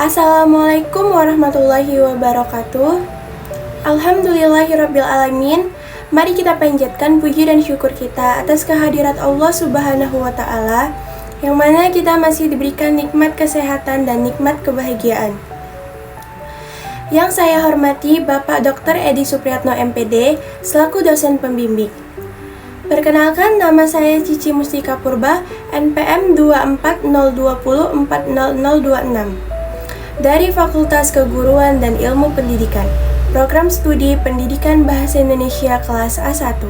Assalamualaikum warahmatullahi wabarakatuh. Alhamdulillahirrabbilalamin. Mari kita panjatkan puji dan syukur kita atas kehadirat Allah Subhanahu wa Ta'ala, yang mana kita masih diberikan nikmat kesehatan dan nikmat kebahagiaan. Yang saya hormati Bapak Dr. Edi Supriyatno MPD selaku dosen pembimbing. Perkenalkan, nama saya Cici Mustika Purba, NPM 24020400026 dari Fakultas Keguruan dan Ilmu Pendidikan, Program Studi Pendidikan Bahasa Indonesia kelas A1.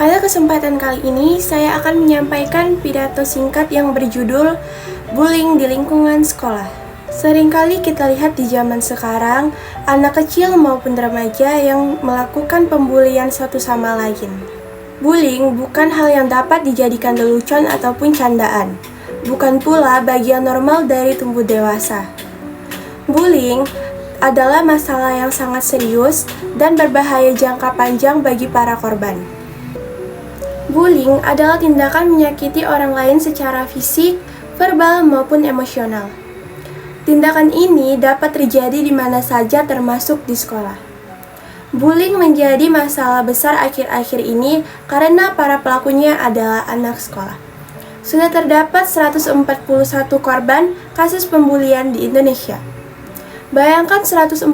Pada kesempatan kali ini, saya akan menyampaikan pidato singkat yang berjudul Bullying di Lingkungan Sekolah. Seringkali kita lihat di zaman sekarang, anak kecil maupun remaja yang melakukan pembulian satu sama lain. Bullying bukan hal yang dapat dijadikan lelucon ataupun candaan. Bukan pula bagian normal dari tumbuh dewasa. Bullying adalah masalah yang sangat serius dan berbahaya jangka panjang bagi para korban. Bullying adalah tindakan menyakiti orang lain secara fisik, verbal, maupun emosional. Tindakan ini dapat terjadi di mana saja, termasuk di sekolah. Bullying menjadi masalah besar akhir-akhir ini karena para pelakunya adalah anak sekolah. Sudah terdapat 141 korban kasus pembulian di Indonesia. Bayangkan 141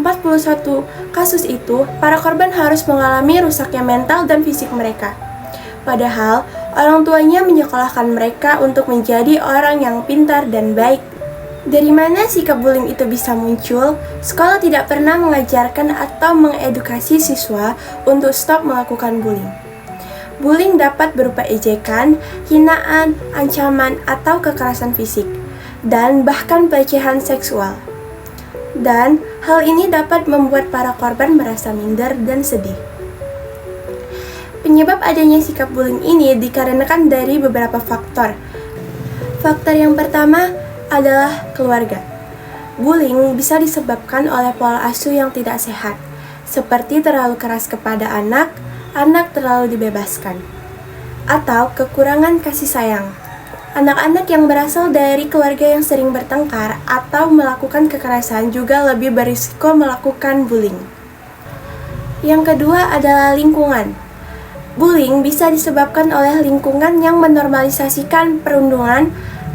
kasus itu, para korban harus mengalami rusaknya mental dan fisik mereka. Padahal, orang tuanya menyekolahkan mereka untuk menjadi orang yang pintar dan baik. Dari mana sikap bullying itu bisa muncul? Sekolah tidak pernah mengajarkan atau mengedukasi siswa untuk stop melakukan bullying. Bullying dapat berupa ejekan, hinaan, ancaman, atau kekerasan fisik, dan bahkan pelecehan seksual. Dan hal ini dapat membuat para korban merasa minder dan sedih. Penyebab adanya sikap bullying ini dikarenakan dari beberapa faktor. Faktor yang pertama adalah keluarga. Bullying bisa disebabkan oleh pola asuh yang tidak sehat, seperti terlalu keras kepada anak terlalu dibebaskan, atau kekurangan kasih sayang. Anak-anak yang berasal dari keluarga yang sering bertengkar atau melakukan kekerasan juga lebih berisiko melakukan bullying. Yang kedua adalah lingkungan. Bullying bisa disebabkan oleh lingkungan yang menormalisasikan perundungan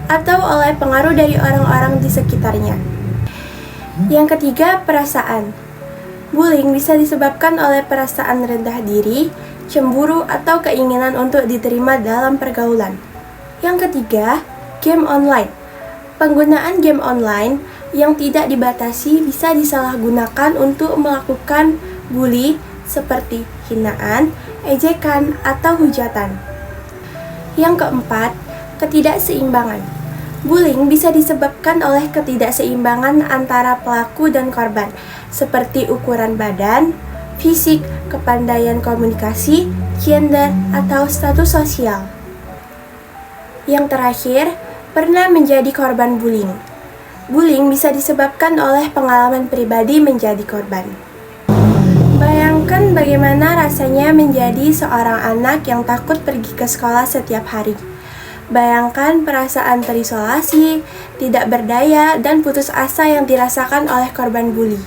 atau oleh pengaruh dari orang-orang di sekitarnya. Yang ketiga, perasaan. Bullying bisa disebabkan oleh perasaan rendah diri, cemburu, atau keinginan untuk diterima dalam pergaulan. Yang ketiga, game online. Penggunaan game online yang tidak dibatasi bisa disalahgunakan untuk melakukan bully seperti hinaan, ejekan, atau hujatan. Yang keempat, ketidakseimbangan. Bullying bisa disebabkan oleh ketidakseimbangan antara pelaku dan korban, seperti ukuran badan, fisik, kepandaian komunikasi, gender, atau status sosial. Yang terakhir, pernah menjadi korban bullying. Bullying bisa disebabkan oleh pengalaman pribadi menjadi korban. Bayangkan bagaimana rasanya menjadi seorang anak yang takut pergi ke sekolah setiap hari. Bayangkan perasaan terisolasi, tidak berdaya, dan putus asa yang dirasakan oleh korban bully.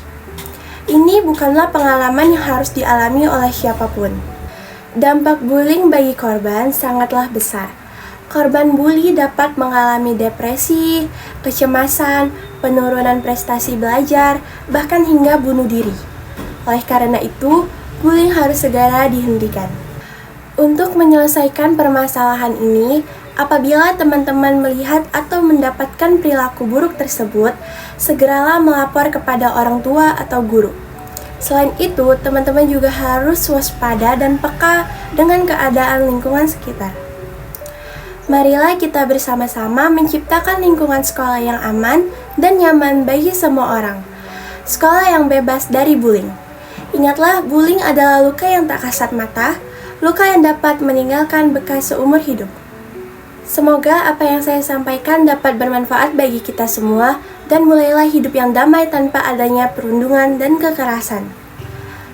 Ini bukanlah pengalaman yang harus dialami oleh siapapun. Dampak bullying bagi korban sangatlah besar. Korban bully dapat mengalami depresi, kecemasan, penurunan prestasi belajar, bahkan hingga bunuh diri. Oleh karena itu, bullying harus segera dihentikan. Untuk menyelesaikan permasalahan ini, apabila teman-teman melihat atau mendapatkan perilaku buruk tersebut, segeralah melapor kepada orang tua atau guru. Selain itu, teman-teman juga harus waspada dan peka dengan keadaan lingkungan sekitar. Marilah kita bersama-sama menciptakan lingkungan sekolah yang aman dan nyaman bagi semua orang. Sekolah yang bebas dari bullying. Ingatlah, bullying adalah luka yang tak kasat mata, luka yang dapat meninggalkan bekas seumur hidup. Semoga apa yang saya sampaikan dapat bermanfaat bagi kita semua dan mulailah hidup yang damai tanpa adanya perundungan dan kekerasan.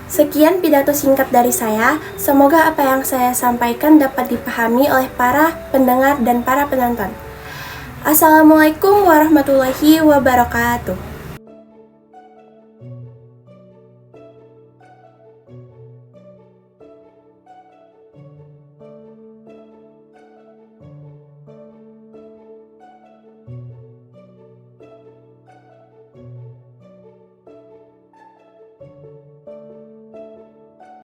Sekian pidato singkat dari saya, semoga apa yang saya sampaikan dapat dipahami oleh para pendengar dan para penonton. Assalamualaikum warahmatullahi wabarakatuh.